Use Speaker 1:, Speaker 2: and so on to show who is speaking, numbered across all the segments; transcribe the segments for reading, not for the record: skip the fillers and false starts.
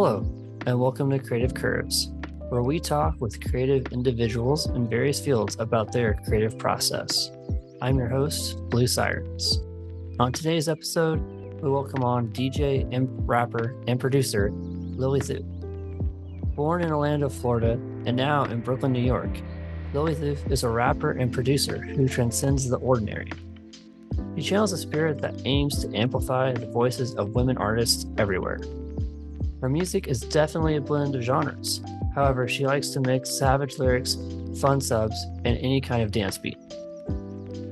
Speaker 1: Hello, and welcome to Creative Curves, where we talk with creative individuals in various fields about their creative process. I'm your host, Blue Sirens. On today's episode, we welcome on DJ and rapper and producer Lilithu. Born in Orlando, Florida, and now in Brooklyn, New York, Lilithu is a rapper and producer who transcends the ordinary. He channels a spirit that aims to amplify the voices of women artists everywhere. Her music is definitely a blend of genres. However, she likes to mix savage lyrics, fun subs, and any kind of dance beat.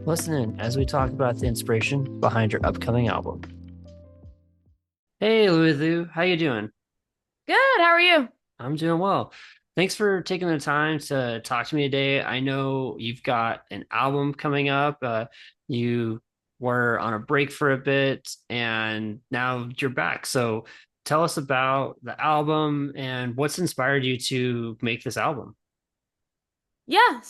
Speaker 1: Listen in as we talk about the inspiration behind her upcoming album. Hey, Lilithu, how you doing?
Speaker 2: Good. How are you?
Speaker 1: I'm doing well. Thanks for taking the time to talk to me today. I know you've got an album coming up. You were on a break for a bit, and now you're back. So tell us about the album and what's inspired you to make this album.
Speaker 2: Yeah.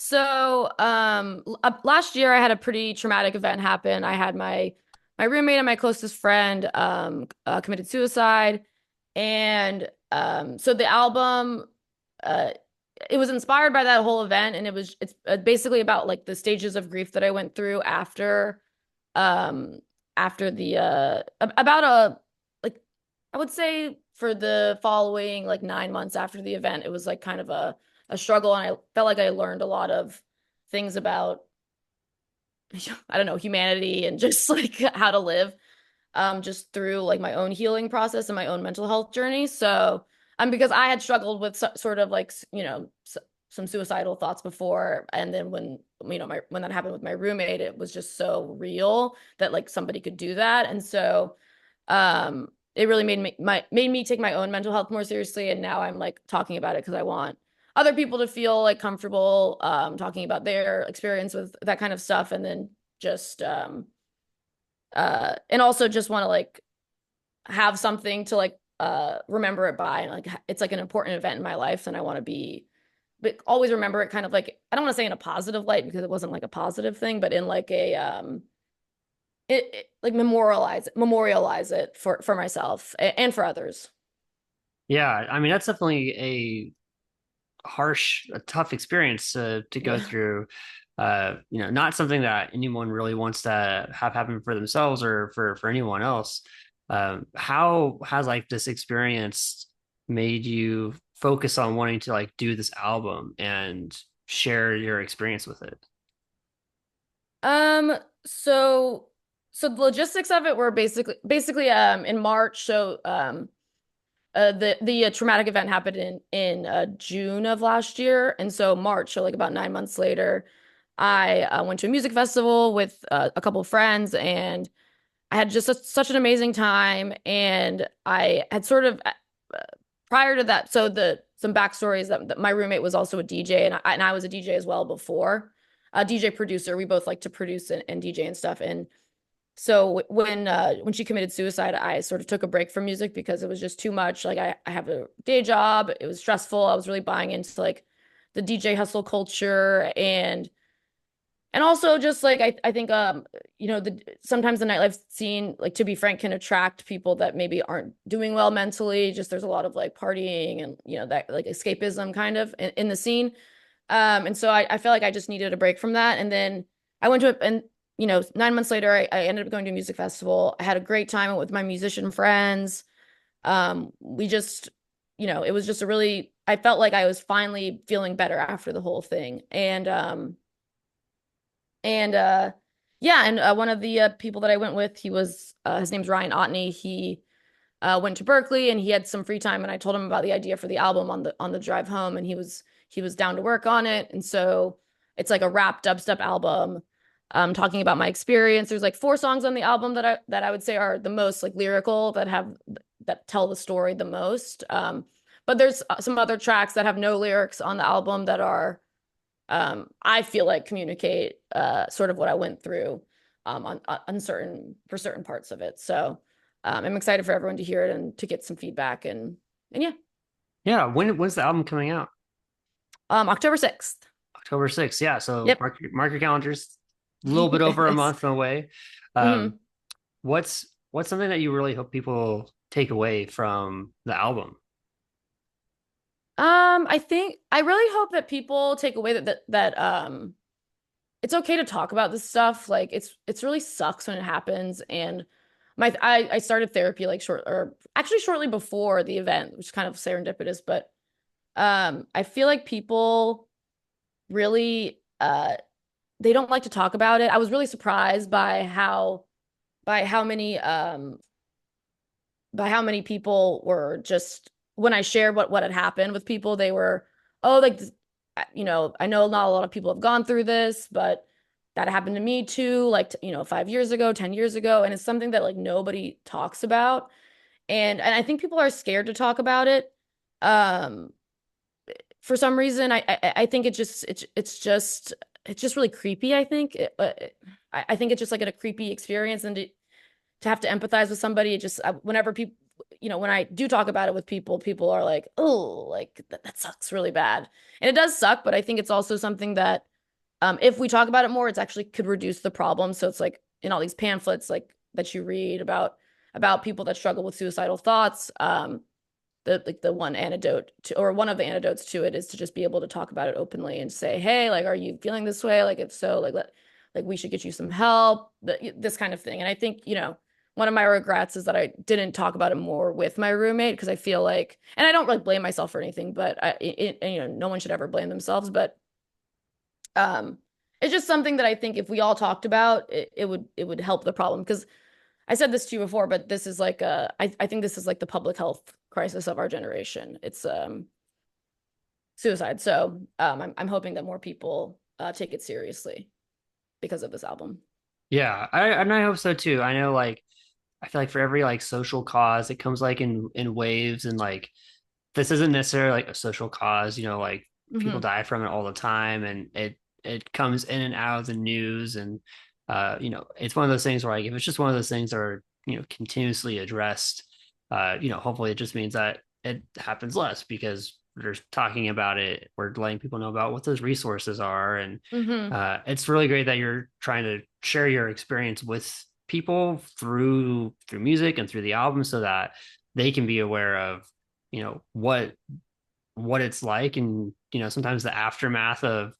Speaker 2: Last year I had a pretty traumatic event happen. I had my roommate and my closest friend committed suicide, and so the album uh it was inspired by that whole event, and it's basically about like the stages of grief that I went through um after the about a like I would say for the following like 9 months after the event, it was like kind of a struggle, and I felt like I learned a lot of things about I don't know, humanity and just like how to live just through like my own healing process and my own mental health journey. So, because I had struggled with sort of like, some suicidal thoughts before, and then when that happened with my roommate, it was just so real that like somebody could do that. And so it really made me take my own mental health more seriously, and now I'm like talking about it because I want other people to feel like comfortable talking about their experience with that kind of stuff, and then just and also just want to like have something to like remember it by, and like it's like an important event in my life, and I want to be but always remember it kind of like, I don't want to say in a positive light because it wasn't like a positive thing, but in like a like memorialize it for myself and for others.
Speaker 1: Yeah, I mean that's definitely a tough experience to go
Speaker 2: Yeah.
Speaker 1: through. Not something that anyone really wants to have happen for themselves or for anyone else. How has like this experience made you focus on wanting to like do this album and share your experience with it?
Speaker 2: Um, so so the logistics of it were basically in March. The traumatic event happened in June of last year, and so March, so like about 9 months later, I went to a music festival with a couple of friends, and I had just such an amazing time. And I had sort of prior to that, so the some backstories that my roommate was also a DJ, and I was a DJ as well before, a DJ producer. We both like to produce and DJ and stuff. And so when she committed suicide, I sort of took a break from music because it was just too much. Like I have a day job. It was stressful. I was really buying into like the DJ hustle culture, and also just like I think sometimes the nightlife scene, like to be frank, can attract people that maybe aren't doing well mentally. Just there's a lot of like partying and that like escapism kind of in the scene. And so I felt like I just needed a break from that. And then I went to it, and 9 months later, I ended up going to a music festival. I had a great time with my musician friends. We just, it was just I felt like I was finally feeling better after the whole thing. And yeah, and one of the people that I went with, his name's Ryan Otney. He went to Berkeley, and he had some free time, and I told him about the idea for the album on the drive home, and he was down to work on it. And so it's like a rap dubstep album, talking about my experience. There's like 4 songs on the album that I would say are the most like lyrical, that tell the story the most. But there's some other tracks that have no lyrics on the album that are I feel like communicate sort of what I went through on certain parts of it. So I'm excited for everyone to hear it and to get some feedback, and yeah.
Speaker 1: Yeah, when's the album coming out?
Speaker 2: October 6th.
Speaker 1: October 6th. Yeah, so
Speaker 2: Yep.
Speaker 1: mark your calendars. A little bit over a
Speaker 2: Yes.
Speaker 1: month away. Um,
Speaker 2: Hmm.
Speaker 1: what's something that you really hope people take away from the album?
Speaker 2: I think I really hope that people take away that it's okay to talk about this stuff. Like it's really sucks when it happens. And I started therapy like shortly before the event, which is kind of serendipitous, but I feel like people really they don't like to talk about it. I was really surprised by how many by how many people were just when I shared what had happened with people, they were, oh, like, I know not a lot of people have gone through this, but that happened to me too, like, 5 years ago, 10 years ago. And it's something that like nobody talks about. And I think people are scared to talk about it. Um, for some reason, I think it's just really creepy, I think. I think it's just like a creepy experience. And to have to empathize with somebody. It just whenever people, when I do talk about it with people, people are like, oh, like that sucks really bad. And it does suck, but I think it's also something that if we talk about it more, it's actually could reduce the problem. So it's like in all these pamphlets like that you read about people that struggle with suicidal thoughts. The one antidote to, or one of the antidotes to it is to just be able to talk about it openly and say, hey, like, are you feeling this way? Like, if so, like we should get you some help, this kind of thing. And I think, one of my regrets is that I didn't talk about it more with my roommate because I feel like, and I don't like blame myself for anything, but no one should ever blame themselves. But um, it's just something that I think if we all talked about, it would help the problem. Because I said this to you before, but this is like I think this is like the public health crisis of our generation. It's suicide. So I'm hoping that more people take it seriously because of this album.
Speaker 1: Yeah, I hope so too. I know, like, I feel like for every like social cause, it comes like in waves, and like this isn't necessarily like a social cause, like people
Speaker 2: Hmm.
Speaker 1: die from it all the time, and it comes in and out of the news. And it's one of those things where, like, if it's just one of those things that are continuously addressed, hopefully it just means that it happens less because we're talking about it, we're letting people know about what those resources are. And
Speaker 2: Hmm.
Speaker 1: it's really great that you're trying to share your experience with people through music and through the album, so that they can be aware of what it's like. And sometimes the aftermath of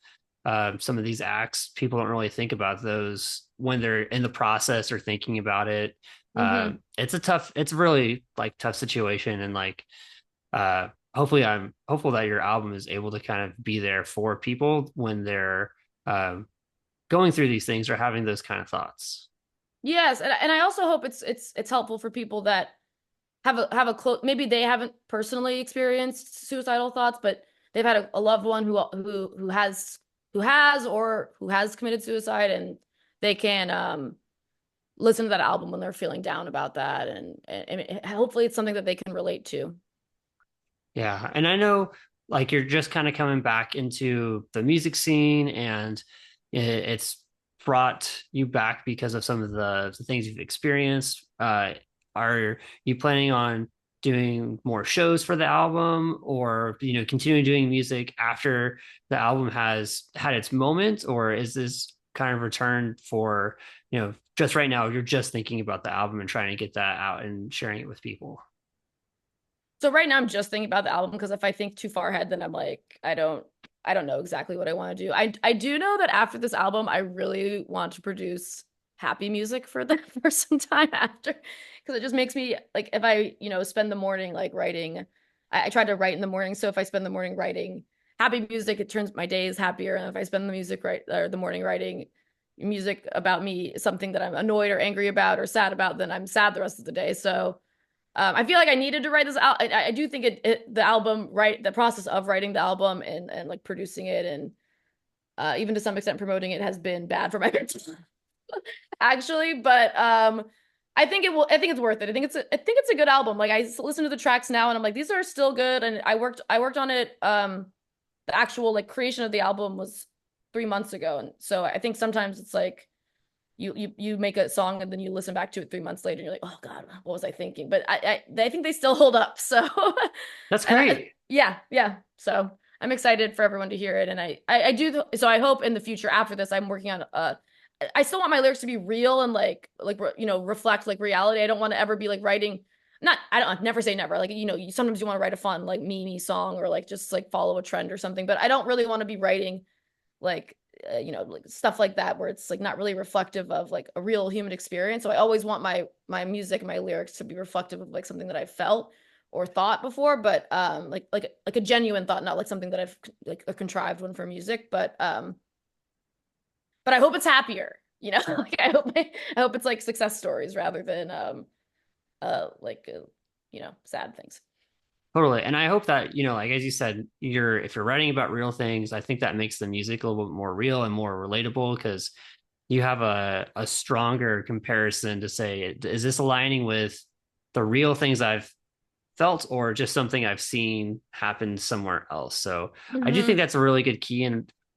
Speaker 1: some of these acts, people don't really think about those when they're in the process or thinking about it.
Speaker 2: Hmm.
Speaker 1: It's really like tough situation. And like hopefully I'm hopeful that your album is able to kind of be there for people when they're um, going through these things or having those kind of thoughts.
Speaker 2: Yes, and I also hope it's helpful for people that have a close, maybe they haven't personally experienced suicidal thoughts, but they've had a loved one who has committed suicide, and they can listen to that album when they're feeling down about that, and hopefully it's something that they can relate to.
Speaker 1: Yeah, and I know, like, you're just kind of coming back into the music scene, and it's brought you back because of some of the things you've experienced. Are you planning on doing more shows for the album, or continuing doing music after the album has had its moment, or is this kind of return for just right now you're just thinking about the album and trying to get that out and sharing it with people?
Speaker 2: So right now I'm just thinking about the album because if I think too far ahead, then I'm like, I don't know exactly what I want to do. I do know that after this album, I really want to produce happy music for some time after because it just makes me like if I, spend the morning like writing, I try to write in the morning. So if I spend the morning writing happy music, it turns my days happier. And if I spend the music right or the morning writing music about me, something that I'm annoyed or angry about or sad about, then I'm sad the rest of the day. So I feel like I needed to write this out. I do think the album, right, the process of writing the album and like producing it and even to some extent promoting it has been bad for my mental actually. But I think it will. I think it's worth it. I think it's a good album. Like I listen to the tracks now and I'm like, these are still good. And I worked on it. The actual like creation of the album was 3 months ago, and so I think sometimes it's like you make a song and then you listen back to it 3 months later and you're like, oh God, what was I thinking? But I think they still hold up. So
Speaker 1: That's
Speaker 2: and
Speaker 1: great.
Speaker 2: yeah. So I'm excited for everyone to hear it. And I do so I hope in the future after this I'm working on I still want my lyrics to be real and like reflect like reality. I don't want to ever be like writing not, I don't never say never. Like, sometimes you want to write a fun like meme song or like just like follow a trend or something, but I don't really want to be writing like like stuff like that where it's like not really reflective of like a real human experience. So I always want my music and my lyrics to be reflective of like something that I felt or thought before, but like a genuine thought, not like something that I've like a contrived one for music, but I hope it's happier, like I hope it's like success stories rather than like sad things.
Speaker 1: Totally. And I hope that, like as you said, if you're writing about real things, I think that makes the music a little bit more real and more relatable because you have a stronger comparison to say, is this aligning with the real things I've felt or just something I've seen happen somewhere else? So I do think
Speaker 2: Mm-hmm.
Speaker 1: that's a really good key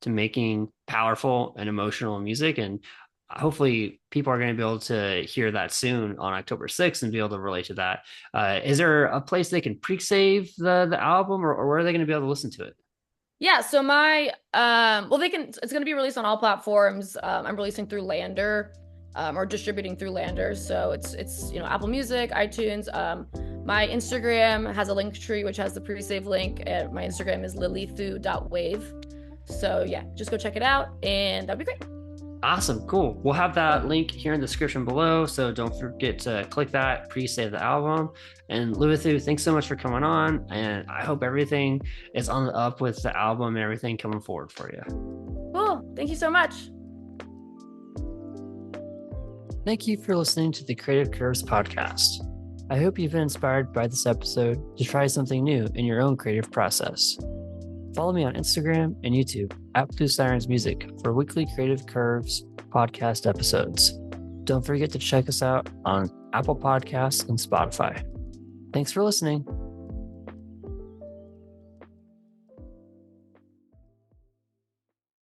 Speaker 1: to making powerful and emotional music. And hopefully people are going to be able to hear that soon on October 6th and be able to relate to that. Is there a place they can pre-save the album or where are they going to be able to listen to it?
Speaker 2: Yeah, so my well it's gonna be released on all platforms. I'm releasing through Lander, or distributing through Lander. So it's Apple Music, iTunes. My Instagram has a link tree which has the pre-save link, and my Instagram is lilithu.wave. So yeah, just go check it out and that'd be great.
Speaker 1: Awesome, cool. We'll have that link here in the description below, so don't forget to click that, pre-save the album. And Lilithu, thanks so much for coming on, and I hope everything is on the up with the album and everything coming forward for you.
Speaker 2: Cool. Thank you so much.
Speaker 1: Thank you for listening to the Creative Curves podcast. I hope you've been inspired by this episode to try something new in your own creative process. Follow me on Instagram and YouTube at Blue Sirens Music for weekly Creative Curves podcast episodes. Don't forget to check us out on Apple Podcasts and Spotify. Thanks for listening.